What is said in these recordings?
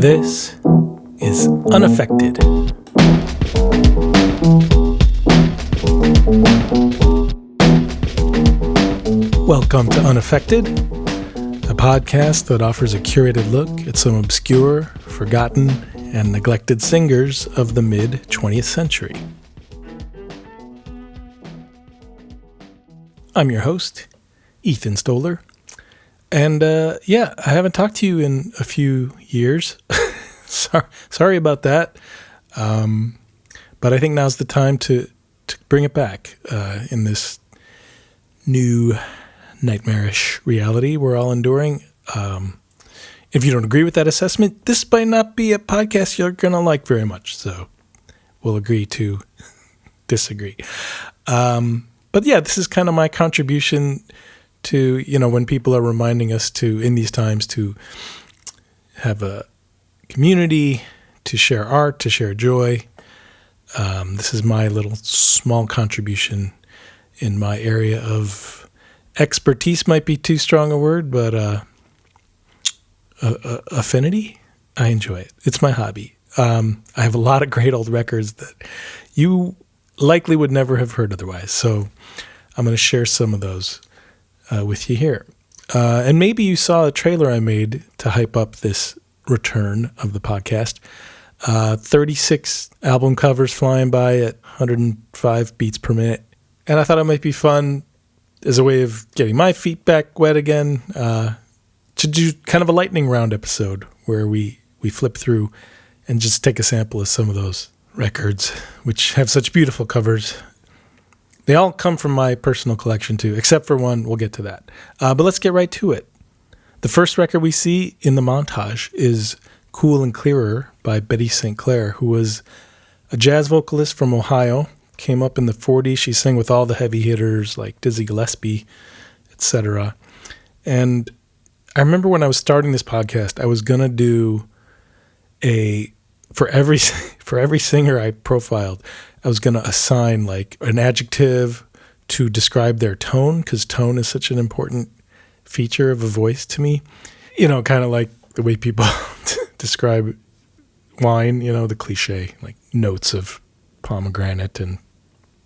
This is Unaffected. Welcome to Unaffected, a podcast that offers a curated look at some obscure, forgotten, and neglected singers of the mid-20th century. I'm your host, Ethan Stoller. And I haven't talked to you in a few years. Sorry about that. But I think now's the time to bring it back in this new nightmarish reality we're all enduring. If you don't agree with that assessment, this might not be a podcast you're going to like very much. So we'll agree to disagree. But yeah, this is kind of my contribution to, when people are reminding us to, in these times, to have a community, to share art, to share joy. This is my little small contribution in my area of expertise. Might be too strong a word, but affinity. I enjoy it. It's my hobby. I have a lot of great old records that you likely would never have heard otherwise. So I'm going to share some of those with you here. And maybe you saw a trailer I made to hype up this return of the podcast. 36 album covers flying by at 105 beats per minute. And I thought it might be fun as a way of getting my feet back wet again, to do kind of a lightning round episode where we flip through and just take a sample of some of those records, which have such beautiful covers. They all come from my personal collection too, except for one. We'll get to that. But let's get right to it. The first record we see in the montage is Cool and Clearer by Betty St. Clair, who was a jazz vocalist from Ohio, came up in the 40s. She sang with all the heavy hitters like Dizzy Gillespie, etc. And I remember when I was starting this podcast, I was going to do for every singer I profiled, I was going to assign like an adjective to describe their tone, because tone is such an important feature of a voice to me. Kind of like the way people describe wine, the cliche, like notes of pomegranate and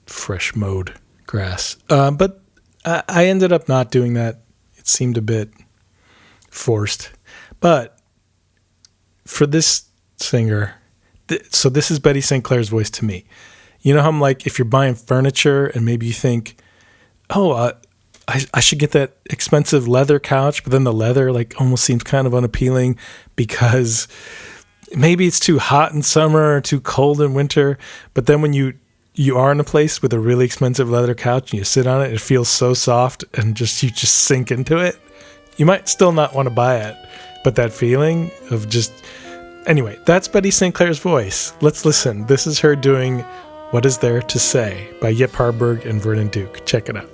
fresh mowed grass. But I ended up not doing that. It seemed a bit forced. But for this singer, so this is Betty St. Clair's voice to me. You know how I'm like, if you're buying furniture and maybe you think, I should get that expensive leather couch, but then the leather like almost seems kind of unappealing because maybe it's too hot in summer or too cold in winter. But then when you are in a place with a really expensive leather couch and you sit on it, it feels so soft and you just sink into it. You might still not want to buy it, but that feeling of just... Anyway, that's Betty St. Clair's voice. Let's listen. This is her doing What Is There to Say by Yip Harburg and Vernon Duke. Check it out.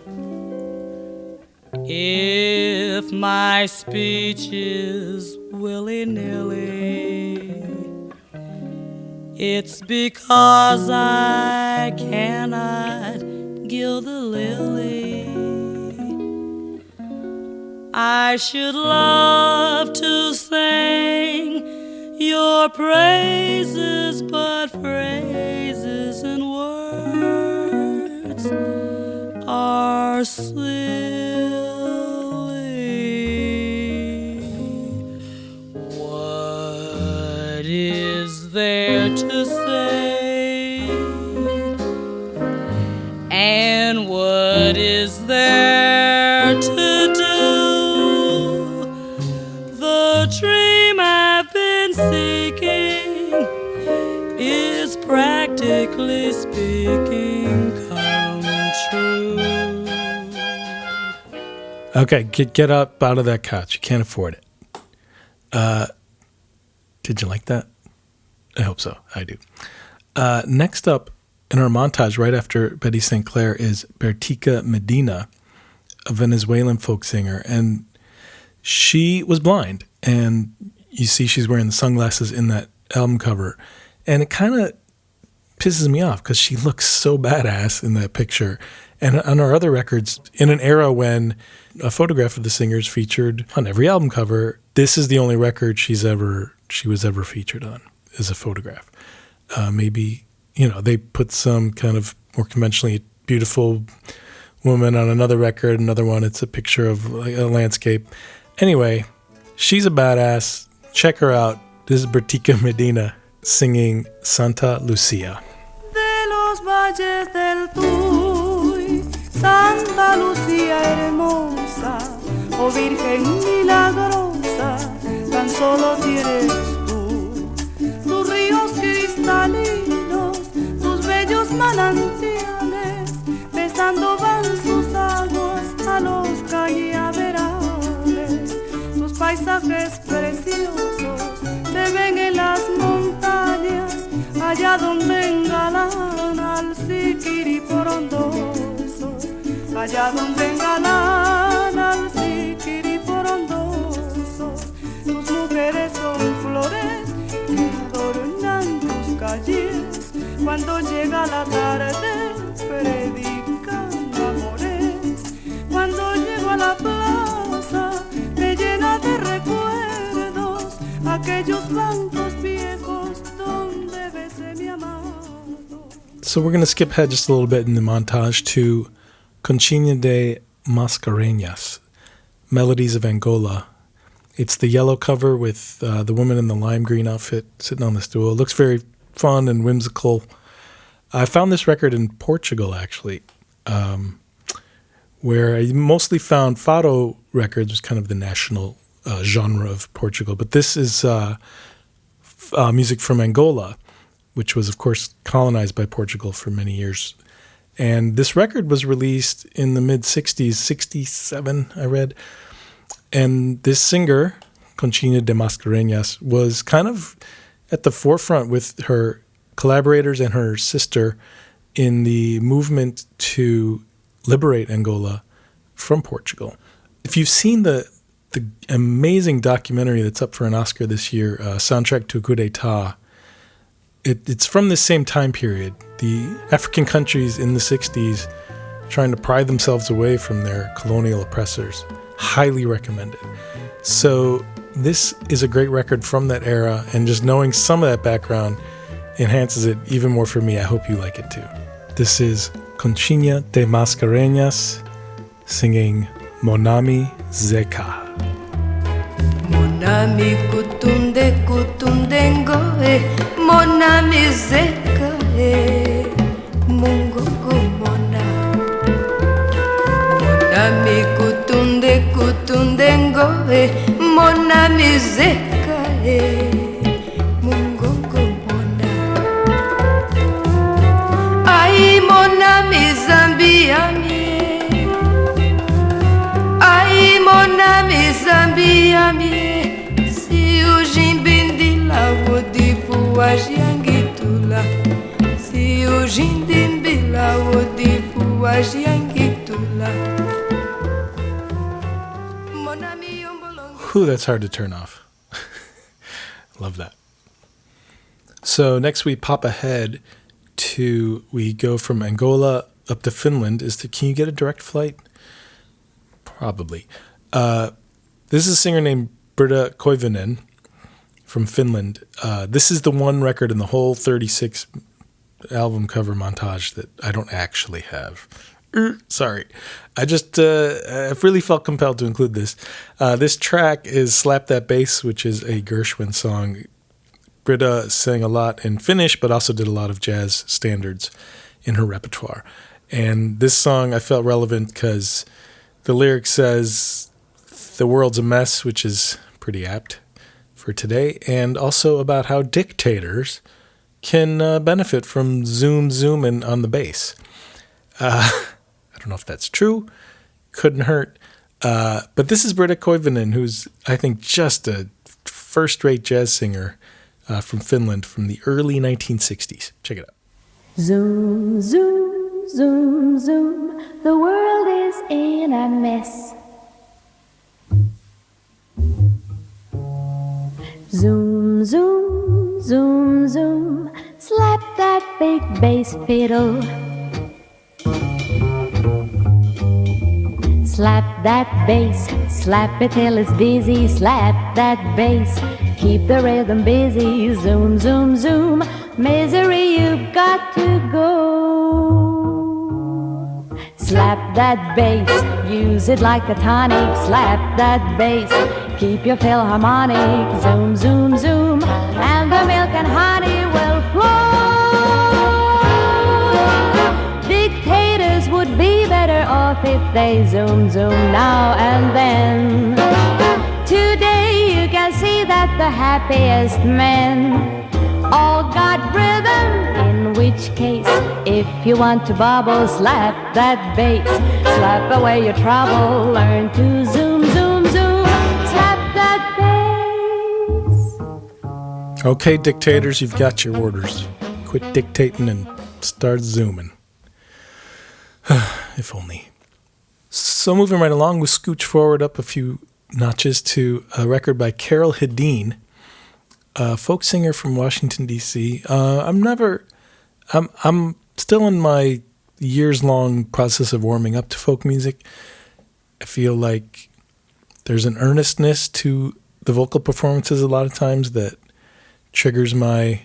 If my speech is willy-nilly, it's because I cannot gild the lily. I should love to sing your praises, but phrases and words are silly. What is there to say? And what is there to do? The dream I've been seeking is practically speaking come true. Okay, get up out of that couch. You can't afford it. Did you like that? I hope so. I do. Next up in our montage, right after Betty St. Clair, is Bertica Medina, a Venezuelan folk singer. And she was blind. And you see she's wearing the sunglasses in that album cover. And it kind of pisses me off because she looks so badass in that picture. And on our other records, in an era when a photograph of the singer is featured on every album cover, this is the only record she's ever she was ever featured on as a photograph. Maybe, they put some kind of more conventionally beautiful woman on another record, another one, it's a picture of like a landscape. Anyway, she's a badass. Check her out. This is Bertica Medina singing Santa Lucia. De los valles del Tuy, Santa Lucía hermosa, oh Virgen milagrosa, tan solo tienes tú. Tus ríos cristalinos, tus bellos manantiales, besando van sus aguas a los cañaverales. Tus paisajes preciosos se ven en las montañas, allá donde engalana al siquiri frondoso, allá donde engalana al siquiri frondoso. Tus mujeres son flores que adornan tus calles, cuando llega la tarde predican amores. Cuando llego a la plaza me llena de recuerdos aquellos bancos viejos donde besé mi amado. So we're going to skip ahead just a little bit in the montage to Conchinha de Mascarenhas, Melodies of Angola. It's the yellow cover with the woman in the lime green outfit sitting on the stool. It looks very fun and whimsical. I found this record in Portugal, actually, where I mostly found fado records, was kind of the national genre of Portugal. But this is music from Angola, which was, of course, colonized by Portugal for many years. And this record was released in the mid-60s, 67, I read. And this singer, Conchinha de Mascarenhas, was kind of at the forefront with her collaborators and her sister in the movement to liberate Angola from Portugal. If you've seen the amazing documentary that's up for an Oscar this year, Soundtrack to a Coup d'Etat, it's from this same time period. The African countries in the 60s trying to pry themselves away from their colonial oppressors. Highly recommended. So this is a great record from that era, and just knowing some of that background enhances it even more for me. I hope you like it too. This is Conchinha de Mascarenhas singing Monami Zeka. Monami kutunde kutundengo Monami Zeka Mungogo Mona Monami kutunde kutundengo Monami Zeka Mungogo Mona Ai Monami Zambiami Ai Monami Zambiami Si o jimbindi la wodifu ajiangitula Si o jindimbi la wodifu ajiangitula Monami ombolongo. Ooh, that's hard to turn off. Love that. So next we pop ahead we go from Angola up to Finland. Can you get a direct flight? Probably. This is a singer named Britta Koivunen from Finland. This is the one record in the whole 36 album cover montage that I don't actually have. Sorry. I really felt compelled to include this. This track is Slap That Bass, which is a Gershwin song. Britta sang a lot in Finnish, but also did a lot of jazz standards in her repertoire. And this song I felt relevant because the lyric says, the world's a mess, which is pretty apt for today, and also about how dictators can benefit from zooming on the bass. I don't know if that's true. Couldn't hurt. But this is Britta Koivunen, who's, I think, just a first-rate jazz singer from Finland from the early 1960s. Check it out. Zoom, zoom, zoom, zoom, the world is in a mess. Zoom, zoom, zoom, zoom, slap that big bass fiddle. Slap that bass, slap it till it's dizzy, slap that bass, keep the rhythm busy. Zoom, zoom, zoom, misery, you've got to go. Slap that bass, use it like a tonic. Slap that bass, keep your Philharmonic. Zoom, zoom, zoom, and the milk and honey will flow. Dictators would be better off if they zoom, zoom now and then. Today you can see that the happiest men all got rhythm, in which case, if you want to bubble, slap that bass. Slap away your trouble, learn to zoom, zoom, zoom. Slap that bass. Okay, dictators, you've got your orders. Quit dictating and start zooming. If only. So moving right along, we'll scooch forward up a few notches to a record by Carol Hedin, a folk singer from Washington, D.C. I'm still in my years-long process of warming up to folk music. I feel like there's an earnestness to the vocal performances a lot of times that triggers my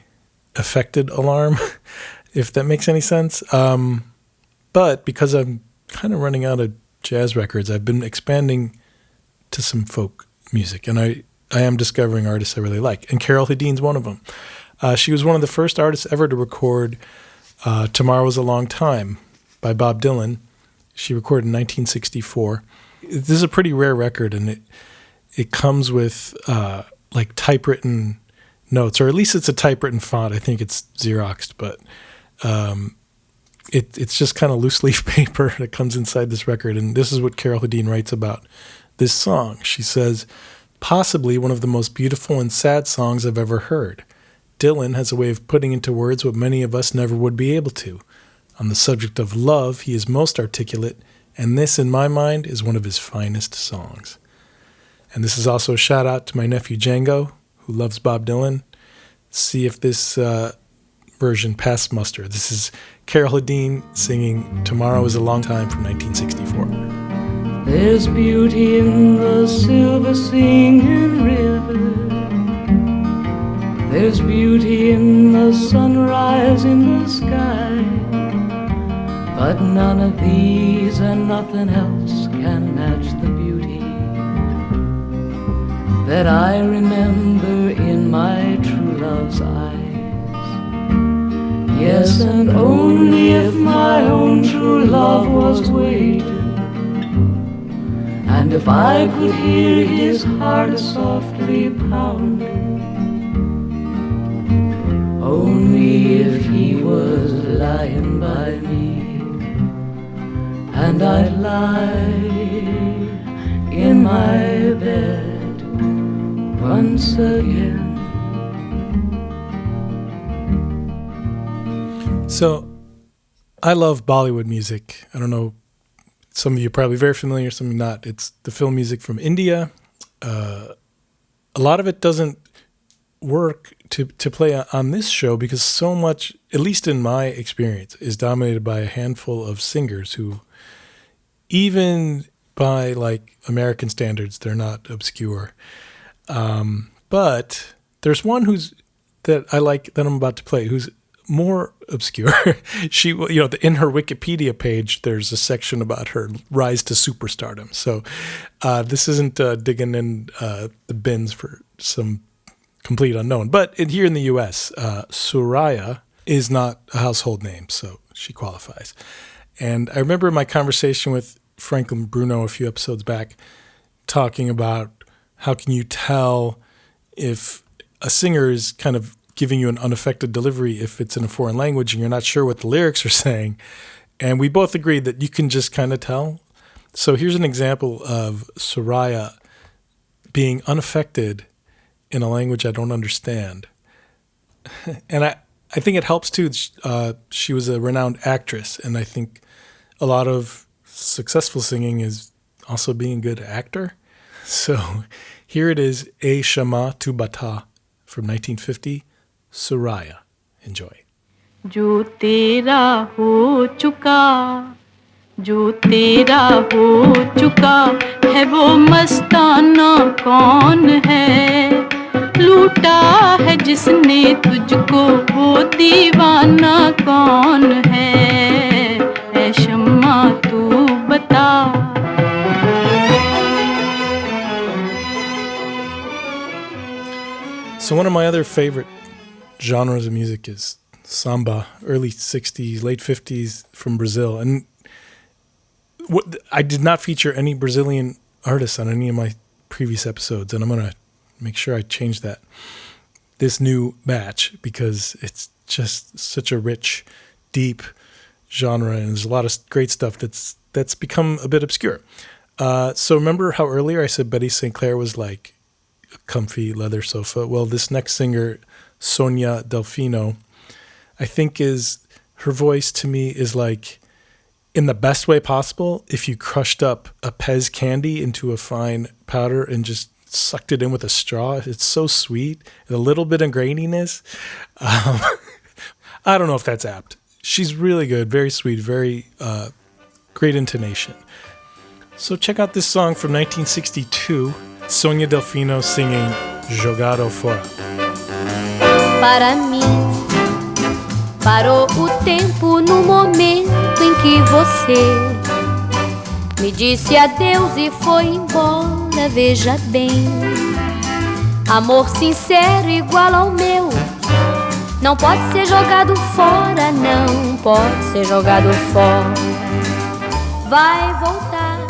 affected alarm, if that makes any sense. But because I'm kind of running out of jazz records, I've been expanding to some folk music, and I am discovering artists I really like, and Carol Hedin's one of them. She was one of the first artists ever to record Tomorrow's a Long Time by Bob Dylan. She recorded in 1964. This is a pretty rare record, and it comes with like typewritten notes, or at least it's a typewritten font. I think it's Xeroxed, but it's just kind of loose leaf paper that comes inside this record, and this is what Carol Hedin writes about this song. She says, "Possibly one of the most beautiful and sad songs I've ever heard. Dylan has a way of putting into words what many of us never would be able to. On the subject of love, he is most articulate, and this, in my mind, is one of his finest songs." And this is also a shout out to my nephew Django, who loves Bob Dylan. See if this version passed muster. This is Carol Hedin singing Tomorrow is a Long Time from 1964. There's beauty in the silver singing river. There's beauty in the sunrise in the sky. But none of these and nothing else can match the beauty that I remember in my true love's eyes. Yes, and only if my own true love was waiting, and if I could hear his heart softly pounding, only if he was lying by me, and I'd lie in my bed once again. So, I love Bollywood music. I don't know, some of you are probably very familiar, some of you not. It's the film music from India. A lot of it doesn't work to play on this show because so much, at least in my experience, is dominated by a handful of singers who, even by like American standards, they're not obscure. But there's one that I like that I'm about to play who's more obscure. She, in her Wikipedia page, there's a section about her rise to superstardom. So this isn't digging in the bins for some complete unknown. But here in the U.S., Suraya is not a household name, so she qualifies. And I remember my conversation with Franklin Bruno a few episodes back talking about how can you tell if a singer is kind of giving you an unaffected delivery if it's in a foreign language and you're not sure what the lyrics are saying. And we both agreed that you can just kind of tell. So here's an example of Suraya being unaffected in a language I don't understand. And I think it helps too. She was a renowned actress, and I think a lot of successful singing is also being a good actor. So here it is, A Shama Tu Bata from 1950, Suraya. Enjoy. जो तेरा हो चुका है वो मस्ताना कौन है लूटा है जिसने तुझको वो दीवाना कौन है ऐ शम्मा तू बता So one of my other favorite genres of music is samba, early 60s, late 50s from Brazil. And I did not feature any Brazilian artists on any of my previous episodes, and I'm going to make sure I change that this new batch because it's just such a rich, deep genre, and there's a lot of great stuff that's become a bit obscure. So remember how earlier I said Betty St. Clair was like a comfy leather sofa? Well, this next singer, Sonia Delfino, I think her voice to me is like, in the best way possible, if you crushed up a Pez candy into a fine powder and just sucked it in with a straw. It's so sweet and a little bit of graininess. I don't know if that's apt. She's really good, very sweet, very great intonation. So check out this song from 1962, Sonia Delfino singing Jogado Fora. Para mim, parou o tempo no momento em que você me disse adeus e foi embora, veja bem. Amor sincero igual ao meu não pode ser jogado fora, não pode ser jogado fora. Vai voltar,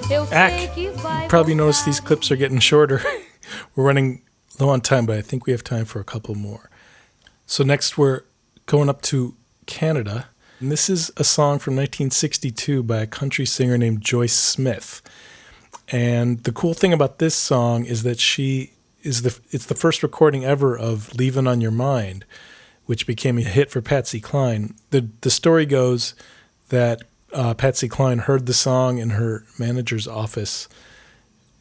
eu sei que vai. You probably noticed these clips are getting shorter. We're running low on time, but I think we have time for a couple more. So next we're going up to Canada. And this is a song from 1962 by a country singer named Joyce Smith. And the cool thing about this song is that it's the first recording ever of Leavin' on Your Mind, which became a hit for Patsy Cline. The story goes that Patsy Cline heard the song in her manager's office,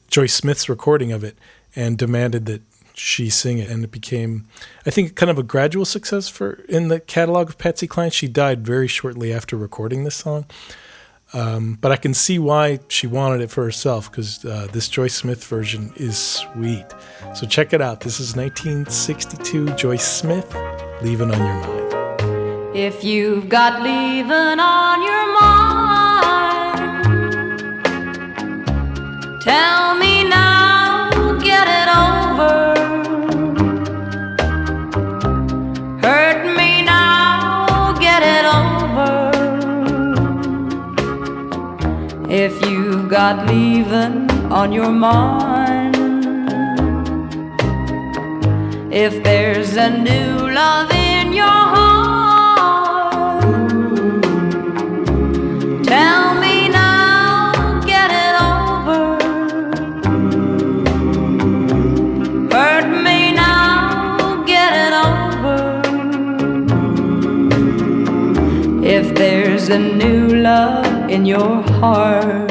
Joyce Smith's recording of it, and demanded that she sing it, and it became, I think, kind of a gradual success in the catalog of Patsy Cline. She died very shortly after recording this song, but I can see why she wanted it for herself, because this Joyce Smith version is sweet. So check it out. This is 1962, Joyce Smith, Leavin' on Your Mind. If you've got leaving on your mind, tell me now, get it over. Hurt me now, get it over. If you've got leaving on your mind, if there's a new love in your heart, tell me now, get it over. Hurt me now, get it over. If there's a new love in your heart.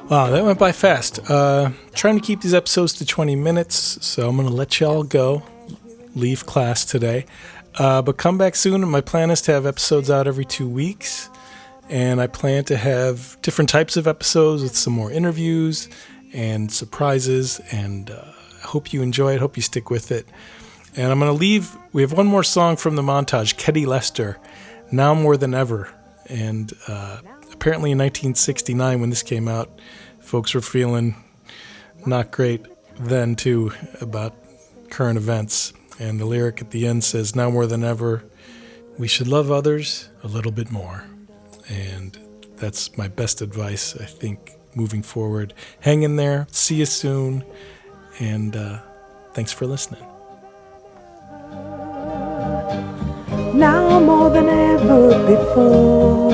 Wow, that went by fast. Trying to keep these episodes to 20 minutes, so I'm going to let y'all go. Leave class today. But come back soon. My plan is to have episodes out every 2 weeks. And I plan to have different types of episodes with some more interviews and surprises. And I hope you enjoy it. Hope you stick with it. And I'm going to leave. We have one more song from the montage, Ketty Lester, Now More Than Ever. And apparently in 1969, when this came out, folks were feeling not great then, too, about current events. And the lyric at the end says, now more than ever, we should love others a little bit more. And that's my best advice, I think, moving forward. Hang in there. See you soon. And thanks for listening. Now more than ever before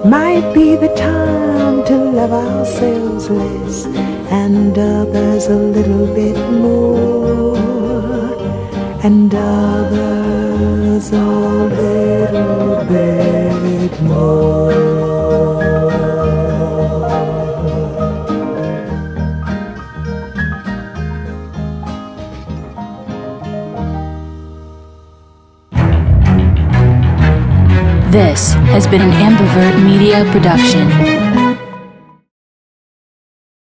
might be the time to love ourselves less and others a little bit more, and others a little bit more. This has been an Ambivert Media production.